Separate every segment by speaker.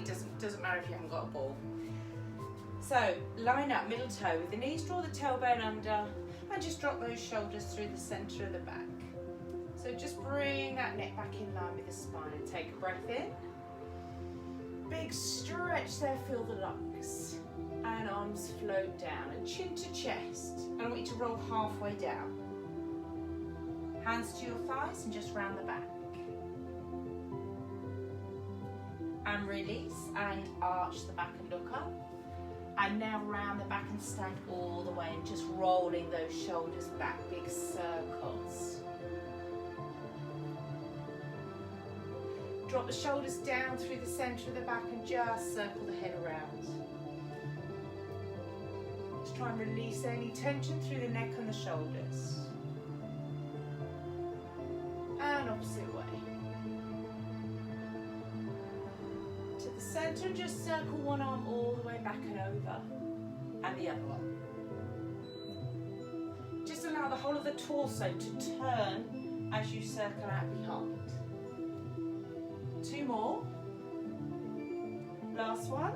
Speaker 1: doesn't matter if you haven't got a ball. So line up, middle toe with the knees, draw the tailbone under, and just drop those shoulders through the centre of the back. So just bring that neck back in line with the spine and take a breath in. Big stretch there, feel the lungs. And arms float down and chin to chest. And I want you to roll halfway down. Hands to your thighs and just round the back. And release and arch the back and look up. And now round the back and stand all the way and just rolling those shoulders back, big circles. Drop the shoulders down through the centre of the back and just circle the head around. Just try and release any tension through the neck and the shoulders. And opposite way. To the centre and just circle one arm all the way back and over. And the other one. Just allow the whole of the torso to turn as you circle out behind. 2 more. Last one.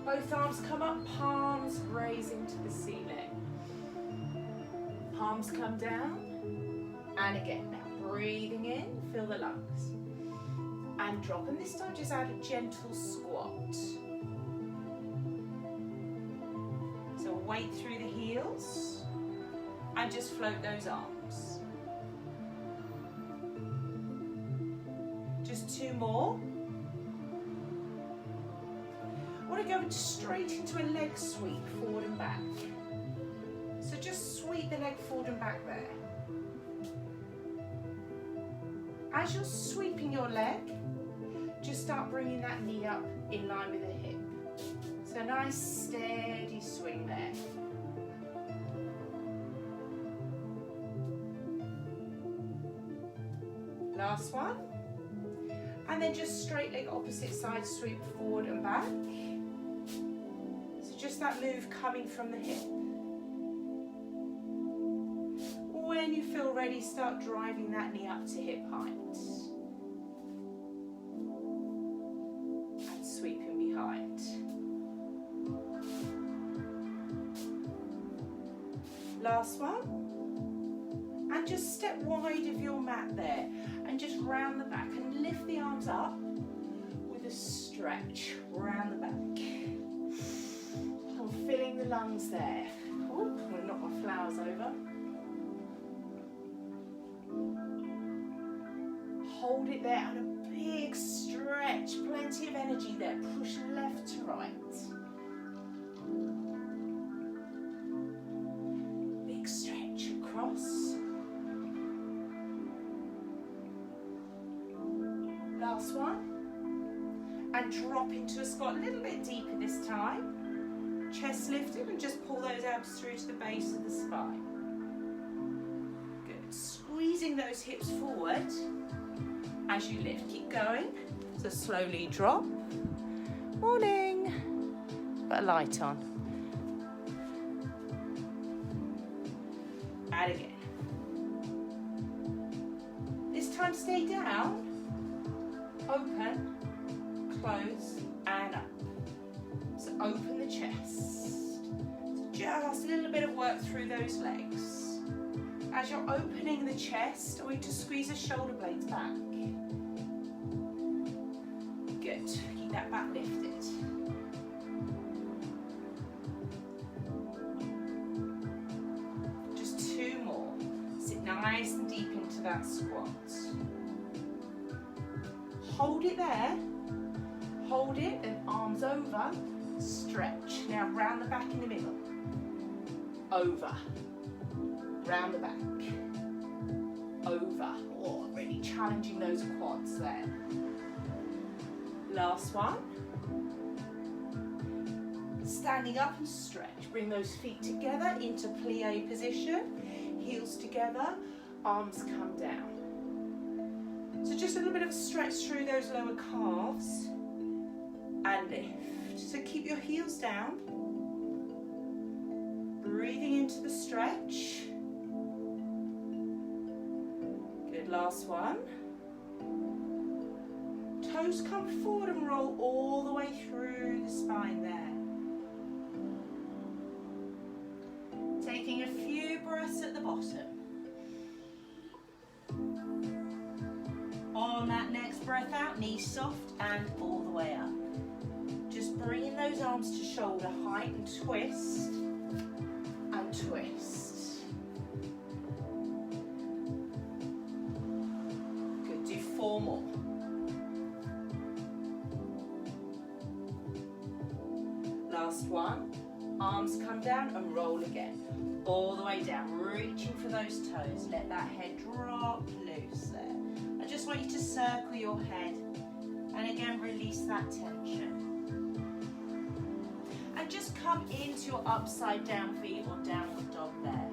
Speaker 1: Both arms come up, palms raising to the ceiling. Palms come down. And again, now breathing in, feel the lungs. And drop, and this time just add a gentle squat. So weight through the heels, and just float those arms. Just 2 more. I want to go straight into a leg sweep, forward and back. So just sweep the leg forward and back there. As you're sweeping your leg, just start bringing that knee up in line with the hip. So a nice steady swing there. Last one. And then just straight leg opposite side sweep forward and back. So just that move coming from the hip. When you feel ready, start driving that knee up to hip height. And sweeping behind. Last one. And just step wide of your mat there. And just round the back and lift the arms up with a stretch round the back. I'm filling the lungs there. Ooh, I'm going to knock my flowers over. Hold it there and a big stretch, plenty of energy there. Push left to right. Big stretch across. Last one. And drop into a squat a little bit deeper this time. Chest lifted and just pull those abs through to the base of the spine. Good. Squeezing those hips forward. As you lift, keep going. So slowly drop. Morning. Put a light on. And again. This time stay down. Open, close, and up. So open the chest. So just a little bit of work through those legs. As you're opening the chest, I want you to squeeze the shoulder blades back. Good. Keep that back lifted. Just 2 more. Sit nice and deep into that squat. Hold it there. Hold it and arms over. Stretch. Now round the back in the middle. Over. Round the back. Over. Oh, really challenging those quads there. Last one. Standing up and stretch. Bring those feet together into plie position. Heels together. Arms come down. So just a little bit of a stretch through those lower calves. And lift. So keep your heels down. Breathing into the stretch. Good, last one. toes come forward and roll all the way through the spine there. Taking a few breaths at the bottom. On that next breath out, knees soft and all the way up. Just bringing those arms to shoulder height and twist. And twist. Good, do 4 more. Last one. Arms come down and roll again. All the way down, reaching for those toes. Let that head drop loose there. I just want you to circle your head and again release that tension. And just come into your upside down feet or downward dog there.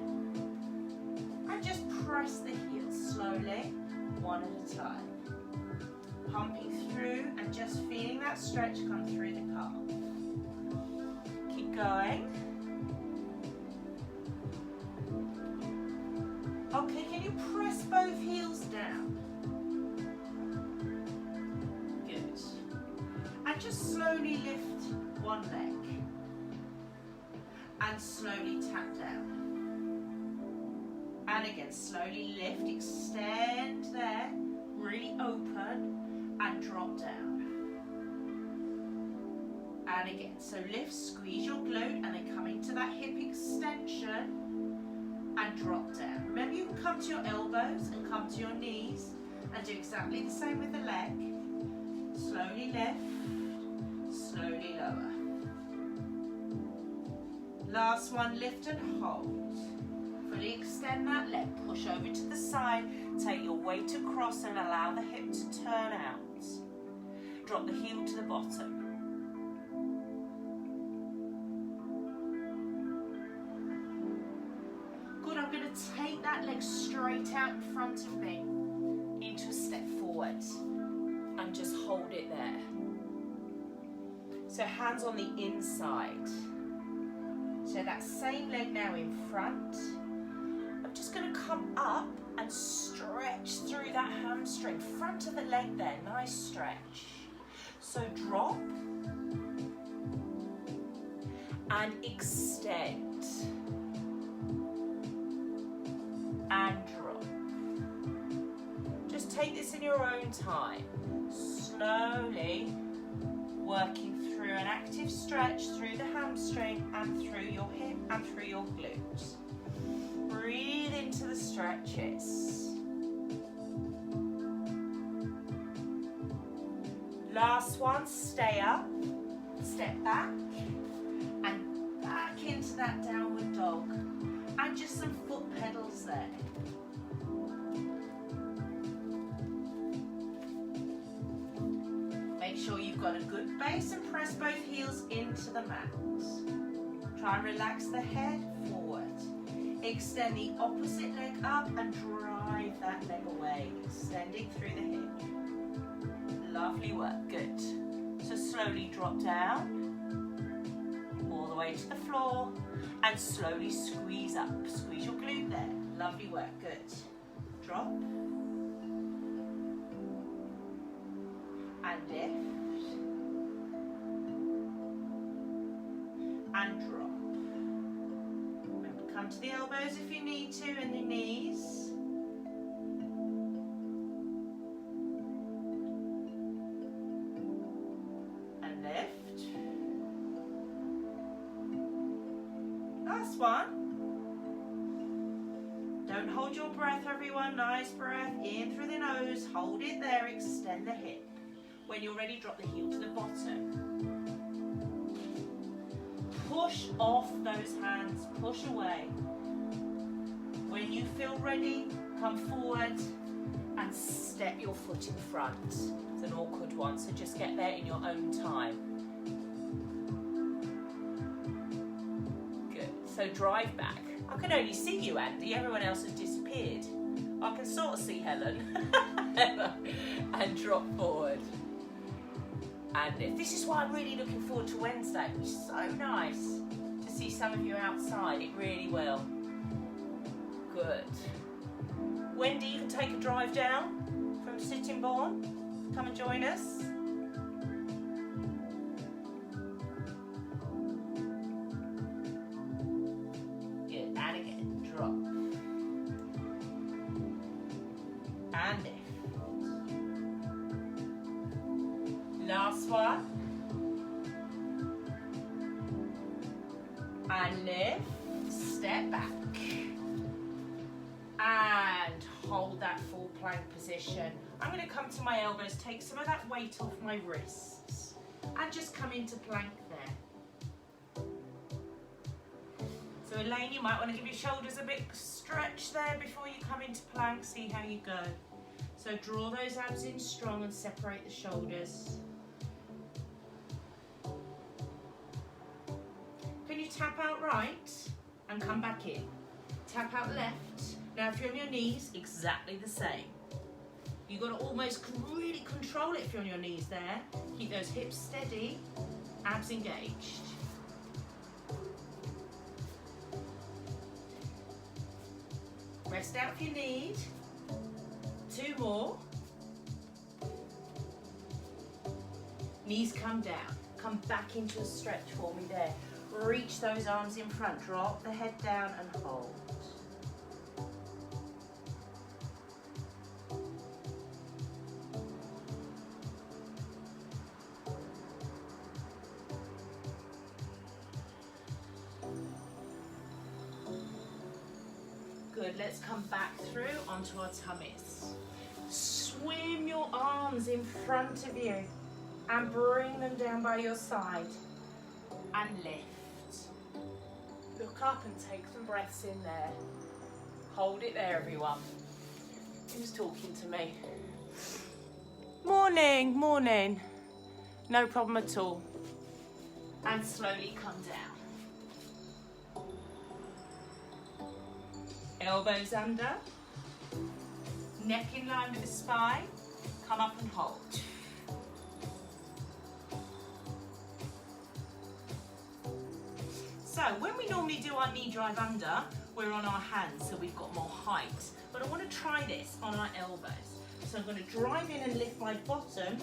Speaker 1: And just press the heels slowly, one at a time. Pumping through and just feeling that stretch come through the calf. Keep going. Okay, can you press both heels down? Good. And just slowly lift one leg. And slowly tap down. And again, slowly lift, extend there, really open, and drop down. And again, so lift, squeeze your glute, and then come into that hip extension. And drop down. Remember, you can come to your elbows and come to your knees and do exactly the same with the leg. Slowly lift, slowly lower. Last one, lift and hold. Fully extend that leg, push over to the side, take your weight across and allow the hip to turn out. Drop the heel to the bottom. I'm going to take that leg straight out in front of me into a step forward and just hold it there. So hands on the inside. So that same leg now in front. I'm just going to come up and stretch through that hamstring, front of the leg there, nice stretch. So drop and extend. And drop. Just take this in your own time. Slowly working through an active stretch through the hamstring and through your hip and through your glutes. Breathe into the stretches. Last one, stay up, step back, and back into that downward dog. And just some foot pedals there. Make sure you've got a good base and press both heels into the mat. Try and relax the head forward. Extend the opposite leg up and drive that leg away, extending through the hip. Lovely work, good. So slowly drop down, all the way to the floor. And slowly squeeze up. Squeeze your glute there. Lovely work. Good. Drop. And lift. And drop. Remember, come to the elbows if you need to and the knees. And lift. Last one. Don't hold your breath, everyone. Nice breath in through the nose. Hold it there. Extend the hip. When you're ready, drop the heel to the bottom. Push off those hands. Push away. When you feel ready, come forward and step your foot in front. It's an awkward one, so just get there in your own time. So drive back. I can only see you, Andy. Everyone else has disappeared. I can sort of see Helen. And drop forward. And this is why I'm really looking forward to Wednesday. It'll be so nice to see some of you outside. It really will. Good. Wendy, you can take a drive down from Sittingbourne. Come and join us. Last one. And lift, step back. And hold that full plank position. I'm going to come to my elbows, take some of that weight off my wrists, and just come into plank there. So Elaine, you might want to give your shoulders a bit stretch there before you come into plank, see how you go. So draw those abs in strong and separate the shoulders. Can you tap out right and come back in? Tap out left. Now if you're on your knees, exactly the same. You've got to almost really control it if you're on your knees there. Keep those hips steady, abs engaged. Rest out if you need. 2 more. Knees come down. Come back into a stretch for me there. Reach those arms in front. Drop the head down and hold. Good, let's come back through onto our tummies. Swim your arms in front of you and bring them down by your side and lift. Look up and take some breaths in there. Hold it there, everyone. Who's talking to me? Morning, morning. No problem at all. And slowly come down. Elbows under, neck in line with the spine, come up and hold. So when we normally do our knee drive under, we're on our hands, so we've got more height. But I want to try this on our elbows. So I'm going to drive in and lift my bottom.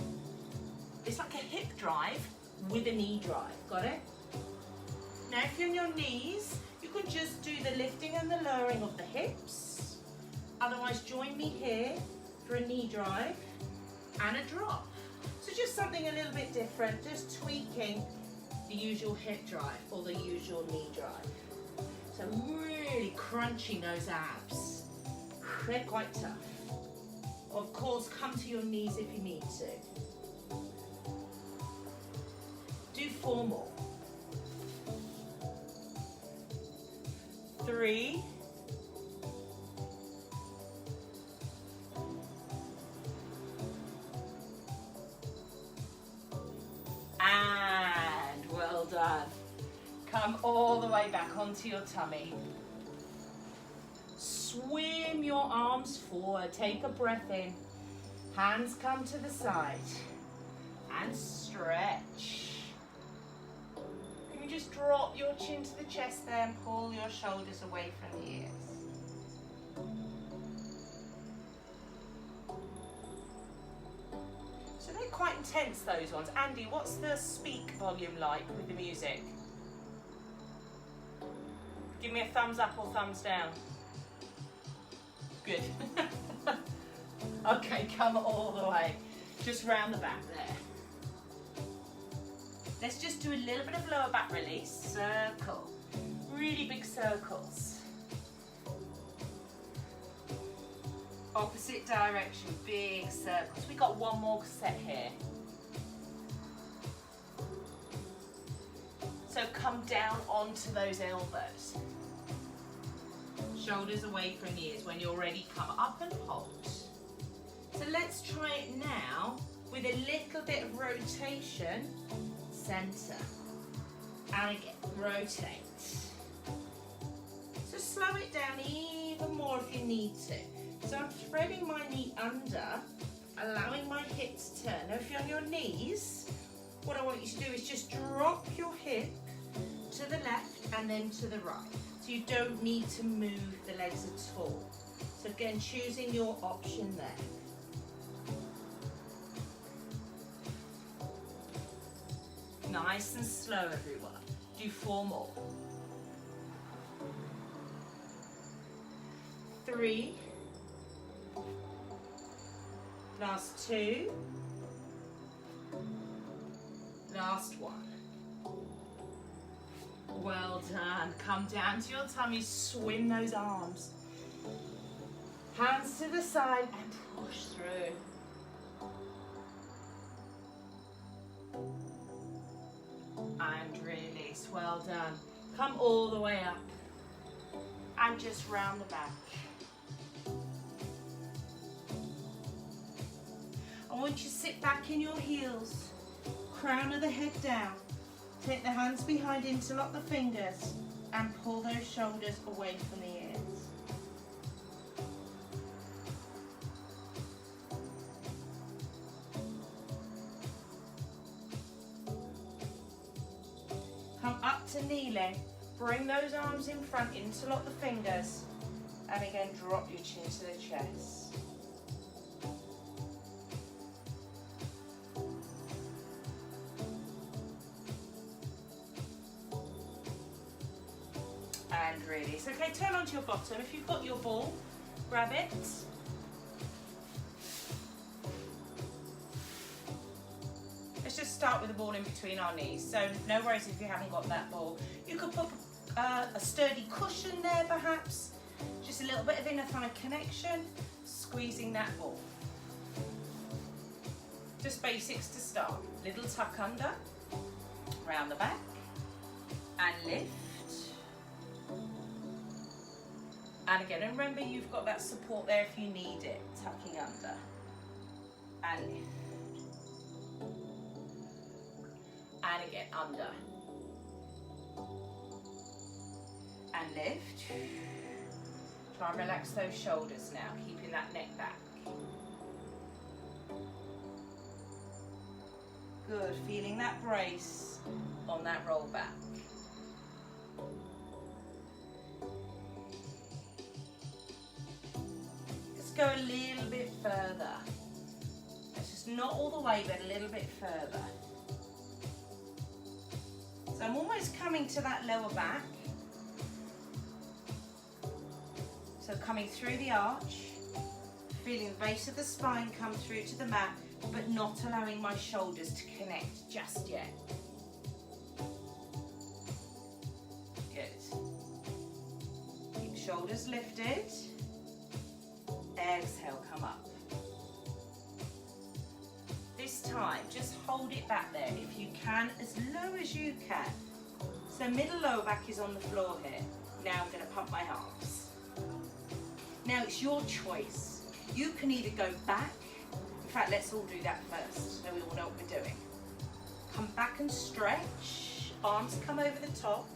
Speaker 1: It's like a hip drive with a knee drive, got it? Now if you're on your knees, you can just do the lifting and the lowering of the hips. Otherwise, join me here for a knee drive and a drop. So just something a little bit different, just tweaking the usual hip drive or the usual knee drive. So really crunching those abs. They're quite tough. Of course, come to your knees if you need to. Do 4 more. 3. And well done. Come all the way back onto your tummy. Swim your arms forward. Take a breath in. Hands come to the side. And stretch. Can you just drop your chin to the chest there and pull your shoulders away from the ears? So they're quite intense, those ones. Andy, what's the speak volume like with the music? Give me a thumbs up or thumbs down. Good. Okay, come all the way. Just round the back there. Let's just do a little bit of lower back release. Circle. Really big circles. Opposite direction, big circles. We got one more set here. So come down onto those elbows. Shoulders away from ears. When you're ready, come up and hold. So let's try it now with a little bit of rotation. Center. And again, rotate. So slow it down even more if you need to. So I'm threading my knee under, allowing my hips to turn. Now if you're on your knees, what I want you to do is just drop your hip to the left and then to the right. So you don't need to move the legs at all. So again, choosing your option there. Nice and slow, everyone. Do 4 more. 3. Last 2. Last one. Well done. Come down to your tummy, swim those arms. Hands to the side and push through. And release. Well done. Come all the way up. And just round the back. I want you to sit back in your heels. Crown of the head down. Take the hands behind, interlock the fingers, and pull those shoulders away from the ears. Come up to kneeling. Bring those arms in front, interlock the fingers, and again drop your chin to the chest. And release. Okay, turn onto your bottom. If you've got your ball, grab it. Let's just start with the ball in between our knees. So no worries if you haven't got that ball. You could put a sturdy cushion there perhaps. Just a little bit of inner thigh connection. Squeezing that ball. Just basics to start. Little tuck under. Round the back. And lift. And again, and remember you've got that support there if you need it. Tucking under. And lift. And again, under. And lift. Try and relax those shoulders now, keeping that neck back. Good, feeling that brace on that roll back. Let's go a little bit further. Let's just not all the way, but a little bit further. So I'm almost coming to that lower back. So coming through the arch, feeling the base of the spine come through to the mat, but not allowing my shoulders to connect just yet. Good. Keep shoulders lifted. Exhale, come up. This time, just hold it back there if you can, as low as you can. So middle lower back is on the floor here. Now I'm going to pump my arms. Now it's your choice. You can either go back. In fact, let's all do that first so we all know what we're doing. Come back and stretch. Arms come over the top.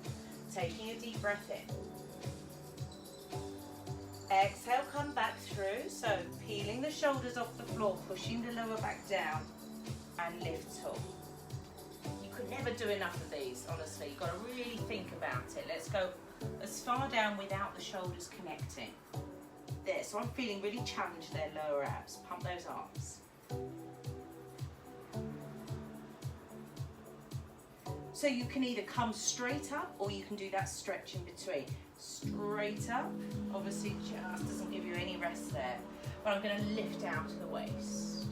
Speaker 1: Taking a deep breath in. Exhale, come back through. So peeling the shoulders off the floor, pushing the lower back down and lift tall. You could never do enough of these, honestly. You've got to really think about it. Let's go as far down without the shoulders connecting. There, so I'm feeling really challenged there, lower abs. Pump those arms. So you can either come straight up or you can do that stretch in between. Straight up, obviously just doesn't give you any rest there. But I'm going to lift out to the waist.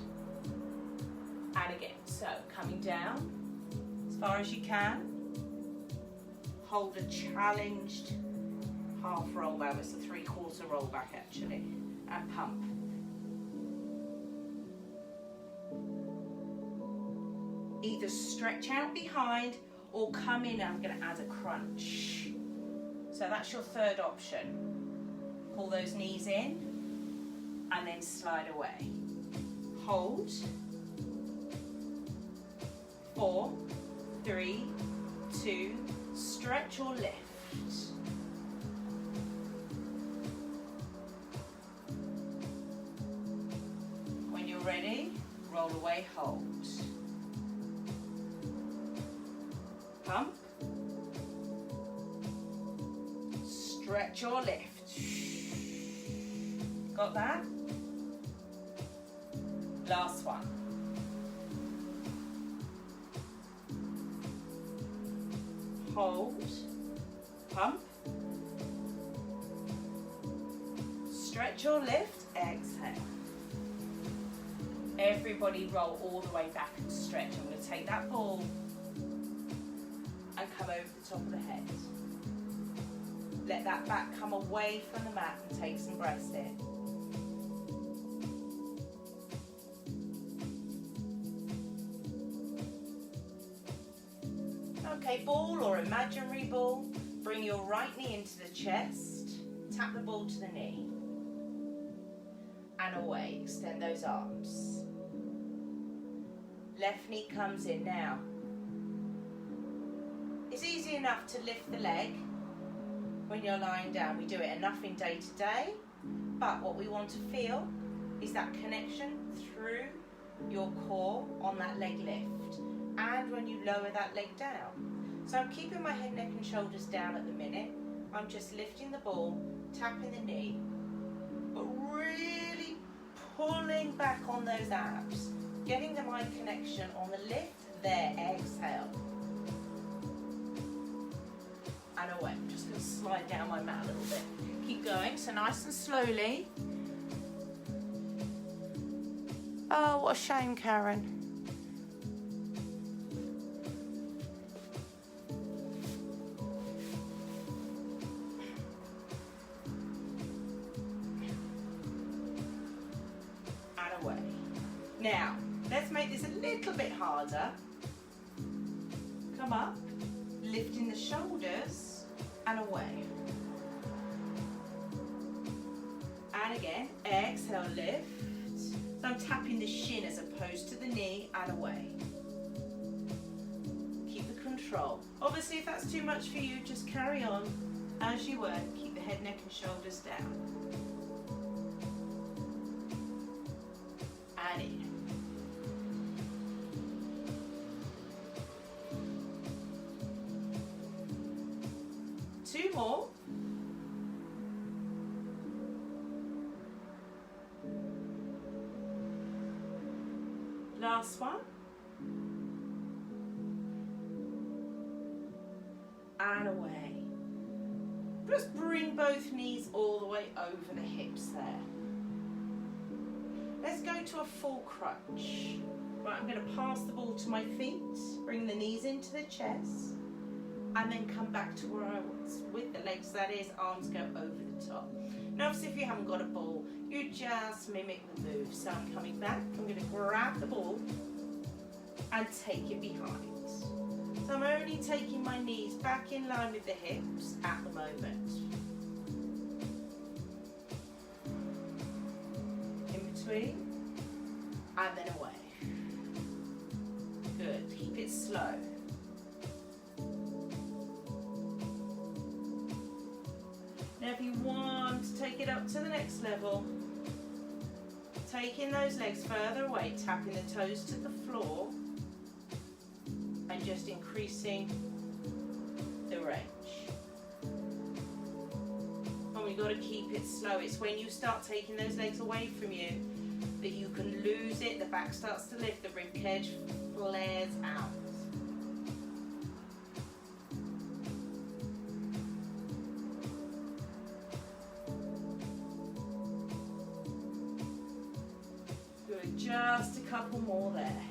Speaker 1: And again, so coming down as far as you can. Hold a challenged half roll back. It's a 3/4 roll back actually. And pump. Either stretch out behind or come in. I'm going to add a crunch. So that's your third option. Pull those knees in and then slide away. Hold. 4, 3, 2, stretch or lift. When you're ready, roll away, hold. Pump. Stretch or lift. Got that? Last one. Hold. Pump. Stretch or lift. Exhale. Everybody roll all the way back and stretch. I'm going to take that ball and come over the top of the head. Let that back come away from the mat and take some breaths here. Okay, ball or imaginary ball. Bring your right knee into the chest. Tap the ball to the knee. And away. Extend those arms. Left knee comes in now. It's easy enough to lift the leg when you're lying down. We do it enough in day to day, but what we want to feel is that connection through your core on that leg lift and when you lower that leg down. So I'm keeping my head, neck and shoulders down at the minute. I'm just lifting the ball, tapping the knee, but really pulling back on those abs, getting the mind connection on the lift. There, exhale. And away. I'm just going to slide down my mat a little bit. Keep going, so nice and slowly. Oh, what a shame, Karen. And away. Now, let's make this a little bit harder. Come up, lifting the shoulders and away. And again, exhale, lift. So I'm tapping the shin as opposed to the knee and away. Keep the control. Obviously, if that's too much for you, just carry on as you were. Keep the head, neck and shoulders down. And in. Two more. Last one. And away. Just bring both knees all the way over the hips there. Let's go to a full crunch. Right, I'm going to pass the ball to my feet, bring the knees into the chest, and then come back to where I was with the legs, that is, arms go over the top. Now obviously if you haven't got a ball, you just mimic the move. So I'm coming back, I'm going to grab the ball and take it behind. So I'm only taking my knees back in line with the hips at the moment. In between, and then away. Good, keep it slow. Now if you want to take it up to the next level, taking those legs further away, tapping the toes to the floor, and just increasing the range. And we've got to keep it slow. It's when you start taking those legs away from you that you can lose it, the back starts to lift, the rib cage flares out. Good, just a couple more there.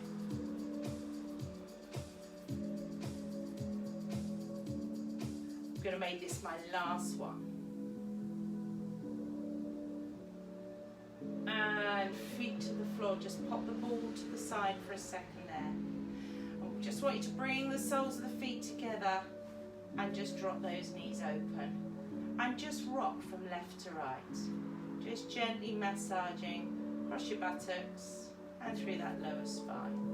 Speaker 1: I'm going to make this my last one. And feet to the floor, just pop the ball to the side for a second there. I just want you to bring the soles of the feet together and just drop those knees open. And just rock from left to right. Just gently massaging across your buttocks and through that lower spine.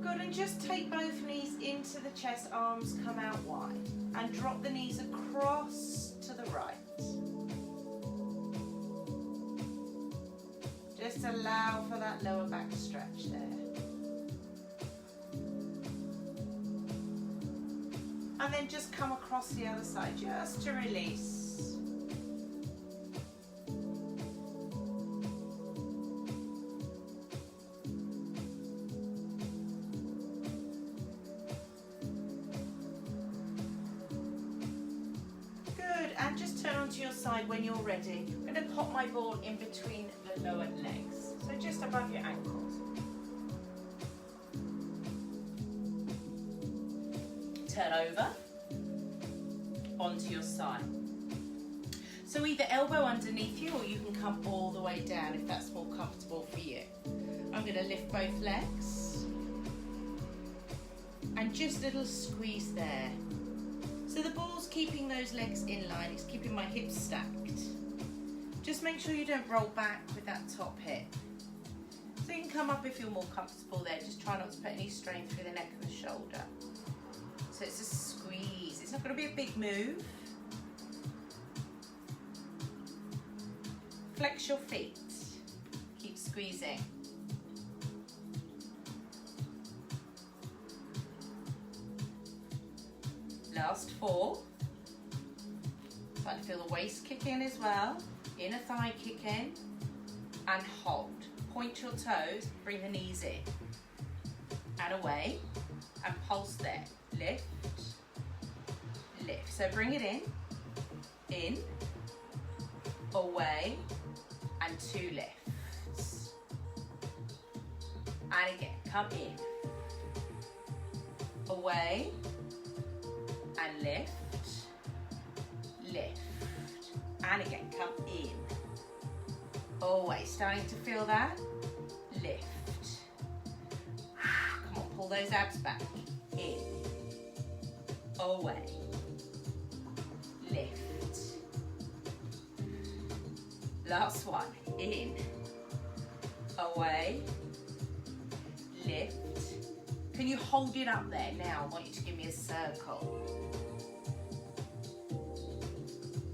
Speaker 1: Good, and just take both knees into the chest, arms come out wide, and drop the knees across to the right. Just allow for that lower back stretch there. And then just come across the other side, just to release. Good, and just turn onto your side side when you're ready. I'm going to pop my ball in between the lower legs, so just above your ankles. Turn over onto your side. So either elbow underneath you, or you can come all the way down if that's more comfortable for you. I'm going to lift both legs and just a little squeeze there. So the ball's keeping those legs in line, it's keeping my hips stacked. Just make sure you don't roll back with that top hip. So you can come up if you're more comfortable there, just try not to put any strain through the neck and the shoulder. So it's a squeeze, it's not going to be a big move. Flex your feet, keep squeezing. Last 4. Starting to feel the waist kick in as well. Inner thigh kick in and hold. Point your toes, bring the knees in and away and pulse there. Lift, lift. So bring it in, away and 2 lifts. And again, come in, away and lift, lift. And again, come in, away. Starting to feel that? Lift. Come on, pull those abs back. In, away, lift. Last one, in, away, lift. Can you hold it up there now? I want you to give me a circle.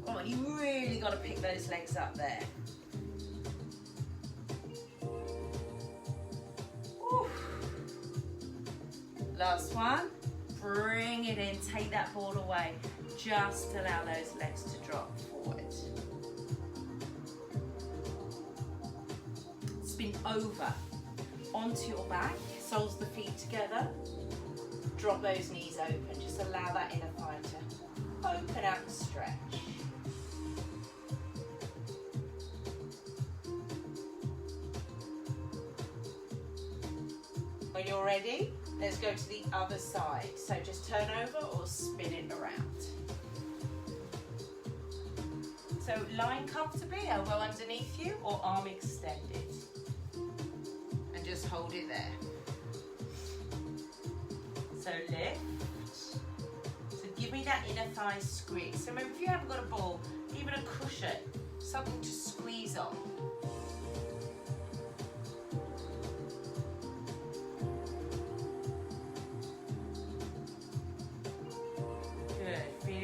Speaker 1: Come on, you really got to pick those legs up there. Woo. Last one, bring it in, take that ball away. Just allow those legs to drop forward. Spin over onto your back, soles the feet together. Drop those knees open, just allow that inner thigh to open out and stretch. When you're ready, let's go to the other side. So just turn over or spin it around. So lying comfortably, elbow underneath you or arm extended. And just hold it there. So lift. So give me that inner thigh squeeze. So remember, if you haven't got a ball, even a cushion, something to squeeze on.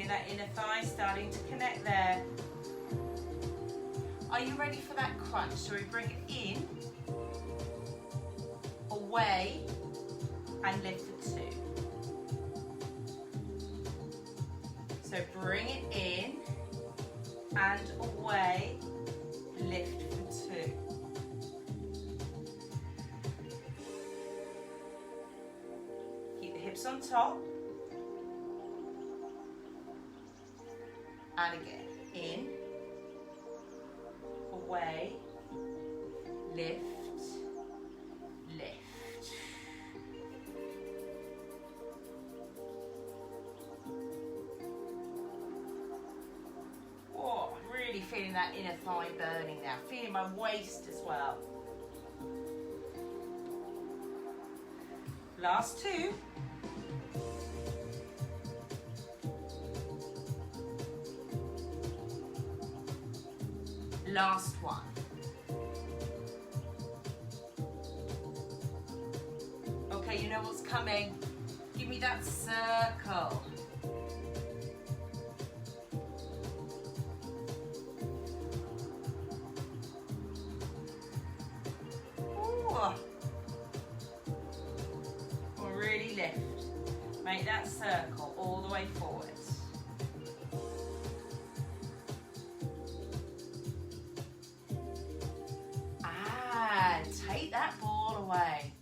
Speaker 1: That inner thigh starting to connect there. Are you ready for that crunch? So we bring it in, away, and lift for 2. So bring it in, and away, lift for 2. Keep the hips on top. And again, in, away, lift, lift. Whoa, I'm really feeling that inner thigh burning now. Feeling my waist as well. Last 2. Last one. Okay, you know what's coming. Give me that circle. Ooh. We'll really lift. Make that circle all the way forward. Take that ball away.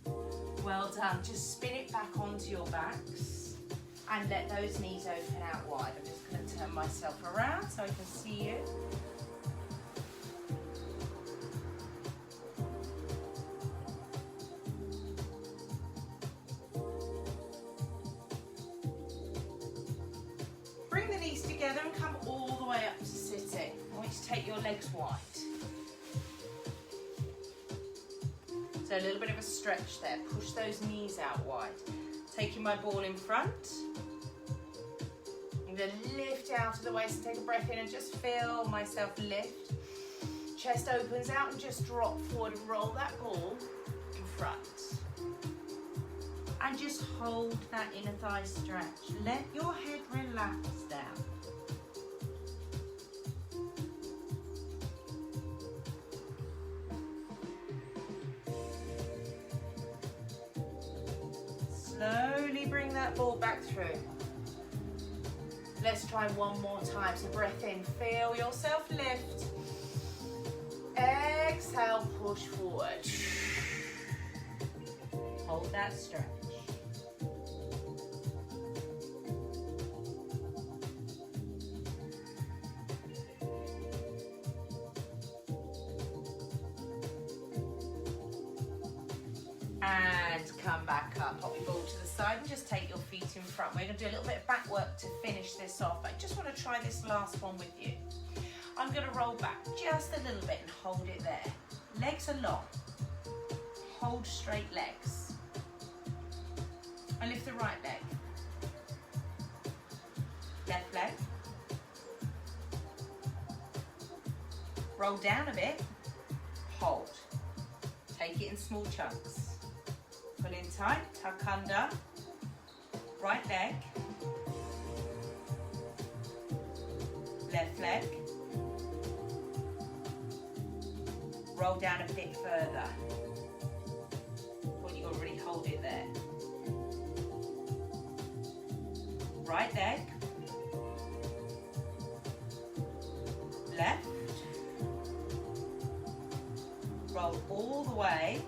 Speaker 1: Well done. Just spin it back onto your backs and let those knees open out wide. I'm just going to turn myself around so I can see you. Bring the knees together and come all the way up to sitting. I want you to take your legs wide. So a little bit of a stretch there. Push those knees out wide. Taking my ball in front. I'm going to lift out of the waist and take a breath in and just feel myself lift. Chest opens out and just drop forward and roll that ball in front. And just hold that inner thigh stretch. Let your head relax down. Slowly bring that ball back through. Let's try one more time. So breath in, feel yourself lift. Exhale, push forward. Hold that stretch. And come back up. Pop your ball to the side and just take your feet in front. We're going to do a little bit of back work to finish this off. I just want to try this last one with you. I'm going to roll back just a little bit and hold it there. Legs are long. Hold straight legs. I lift the right leg. Left leg. Roll down a bit. Hold. Take it in small chunks. Pull in tight, tuck under. Right leg. Left leg. Roll down a bit further. Well, you already hold it there. Right leg. Left. Roll all the way.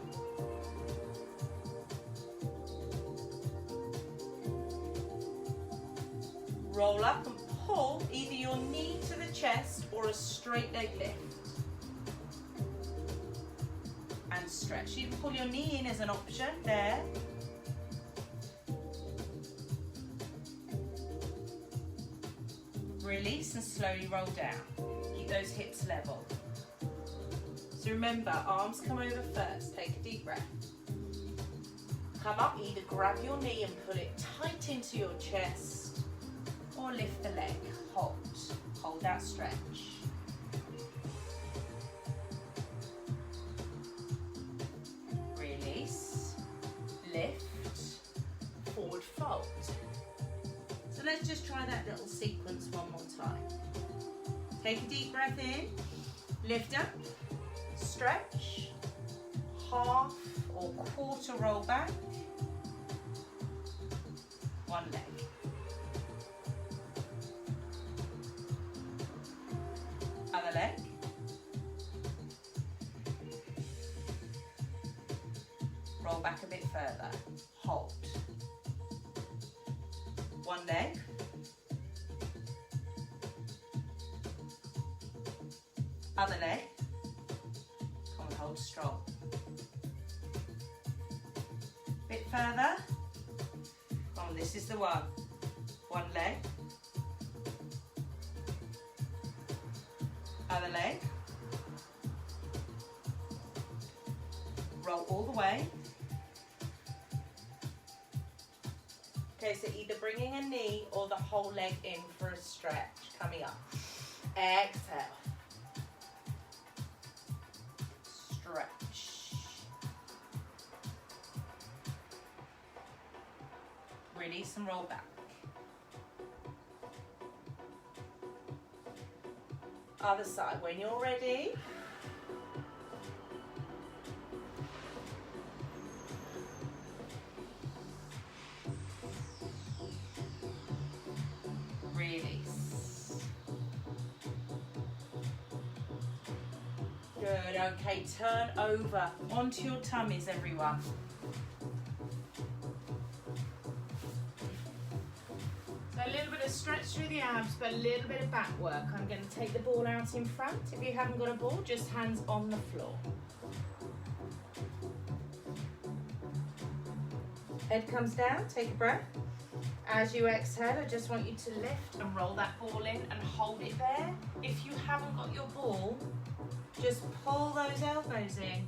Speaker 1: Roll up and pull either your knee to the chest or a straight leg lift. And stretch. You can pull your knee in as an option there. Release and slowly roll down. Keep those hips level. So remember, arms come over first. Take a deep breath. Come up, either grab your knee and pull it tight into your chest or lift the leg. Hold. Hold that stretch. Release. Lift. Forward fold. So let's just try that little sequence one more time. Take a deep breath in. Lift up. Stretch. Half or quarter roll back. One leg. Other leg. Roll back a bit further. Hold. One leg. Other leg. Come on, hold strong. Bit further. Come on, this is the one. One leg. Other leg. Roll all the way. Okay, so either bringing a knee or the whole leg in for a stretch. Coming up. Exhale. Stretch. Release and roll back. Other side, when you're ready. Release. Good, okay, turn over onto your tummies, everyone. So a little bit of stretch through the abs, but a little bit of back work. I'm going to take the ball out in front. If you haven't got a ball, just hands on the floor. Head comes down, take a breath. As you exhale, I just want you to lift and roll that ball in and hold it there. If you haven't got your ball, just pull those elbows in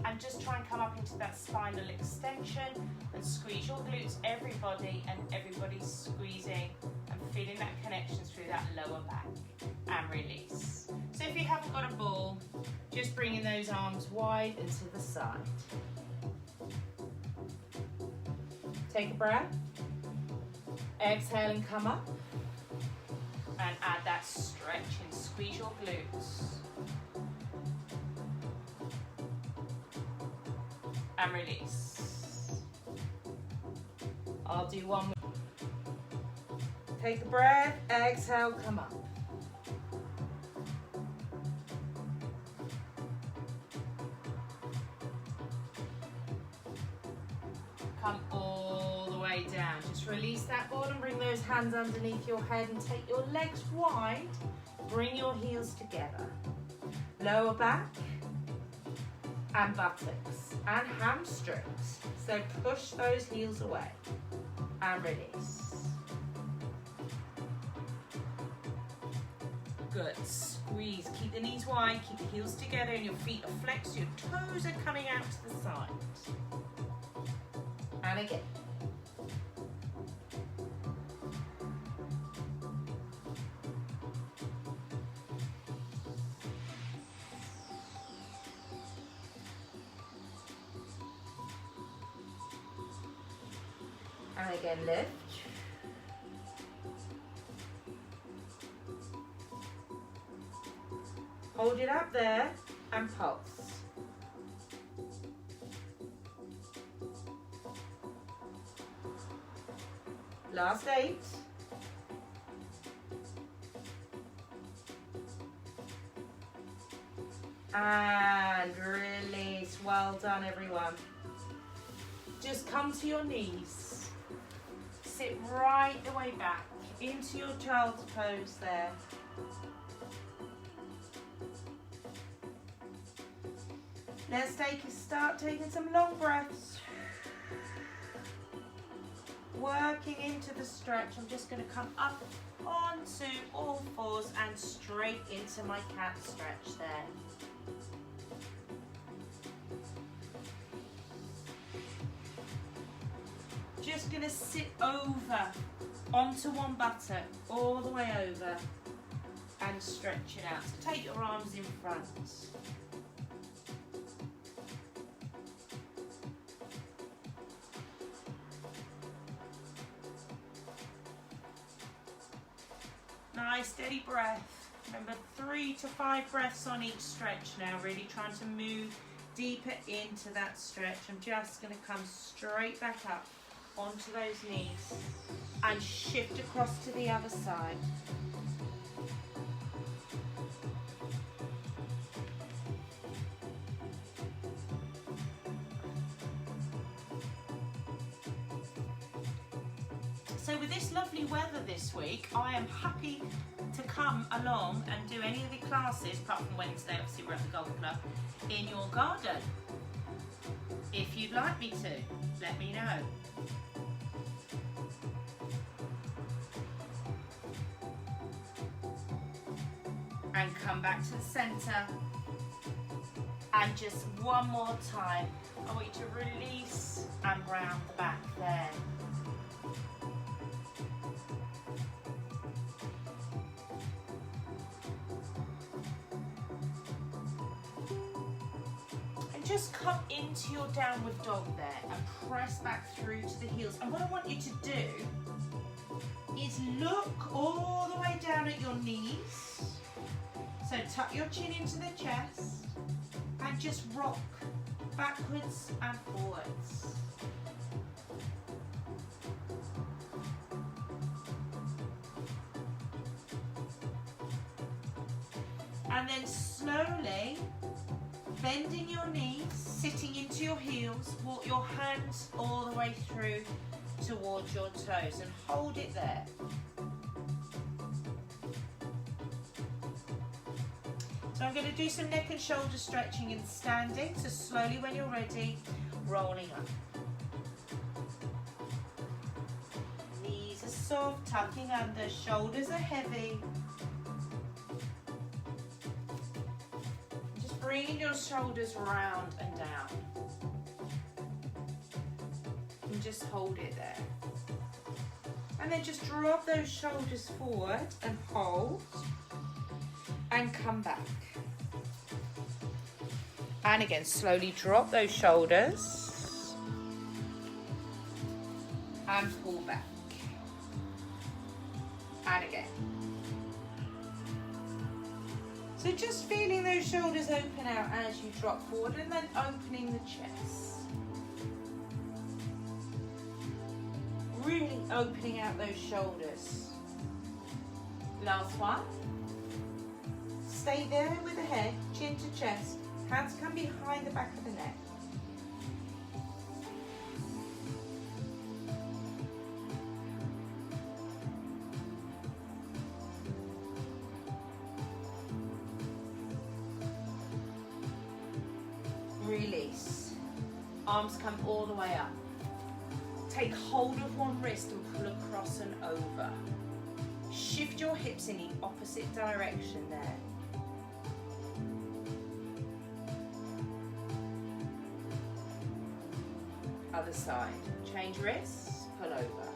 Speaker 1: and just try and come up into that spinal extension and squeeze your glutes, everybody, and everybody's squeezing and feeling that connection through that lower back and release. So if you haven't got a ball, just bringing those arms wide and to the side. Take a breath. Exhale and come up. And add that stretch and squeeze your glutes. And release. I'll do one more. Take a breath, exhale, come up. Come all the way down. Just release that ball and bring those hands underneath your head and take your legs wide. Bring your heels together. Lower back and buttocks and hamstrings. So push those heels away and release. Good. Squeeze. Keep the knees wide, keep the heels together and your feet are flexed. Your toes are coming out to the side. And again. And again, lift. Hold it up there and pulse. Last 8. And release. Well done, everyone. Just come to your knees. Sit right the way back into your child's pose there. Let's start taking some long breaths. Working into the stretch. I'm just going to come up onto all fours and straight into my cat stretch there. Just going to sit over onto one buttock, all the way over, and stretch it out. So take your arms in front. Nice steady breath. Remember 3 to 5 breaths on each stretch now, really trying to move deeper into that stretch. I'm just going to come straight back up onto those knees and shift across to the other side. So with this lovely weather this week, I am happy to come along and do any of the classes, apart from Wednesday, obviously we're at the golf club, in your garden. If you'd like me to, let me know. And come back to the centre. And just one more time, I want you to release and round the back there. Just come into your downward dog there and press back through to the heels. And what I want you to do is look all the way down at your knees. So tuck your chin into the chest and just rock backwards and forwards. And then slowly bending your knees, sitting into your heels, walk your hands all the way through towards your toes and hold it there. So I'm going to do some neck and shoulder stretching and standing. So slowly when you're ready, rolling up. Knees are soft, tucking under, shoulders are heavy. Just bringing your shoulders round and down. And just hold it there. And then just drop those shoulders forward and hold. And come back. And again, slowly drop those shoulders. And pull back. And again. So just feeling those shoulders open out as you drop forward and then opening the chest. Really opening out those shoulders. Last one. Stay there with the head, chin to chest. Hands come behind the back of the neck. Release. Arms come all the way up. Take hold of one wrist and pull across and over. Shift your hips in the opposite direction there. Other side. Change wrists, pull over.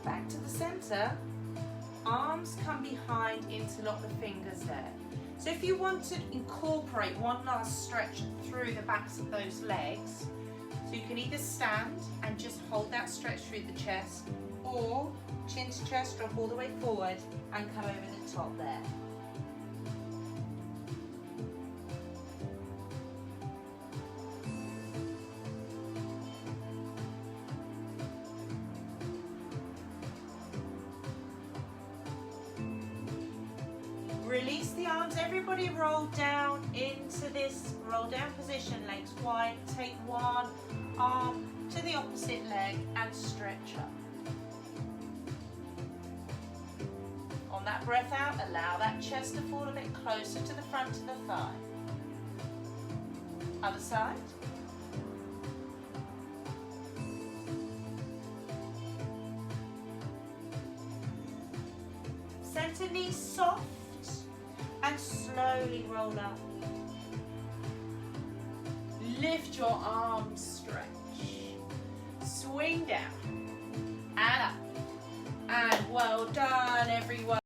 Speaker 1: Back to the center. Arms come behind, interlock the fingers there. So if you want to incorporate one last stretch through the backs of those legs, so you can either stand and just hold that stretch through the chest, or chin to chest, drop all the way forward and come over the top there. Release the arms, everybody roll down into this roll down position, legs wide, take one arm to the opposite leg and stretch up. On that breath out, allow that chest to fall a bit closer to the front of the thigh. Other side. Center knees soft. And slowly roll up. Lift your arms, stretch. Swing down and up. And well done, everyone.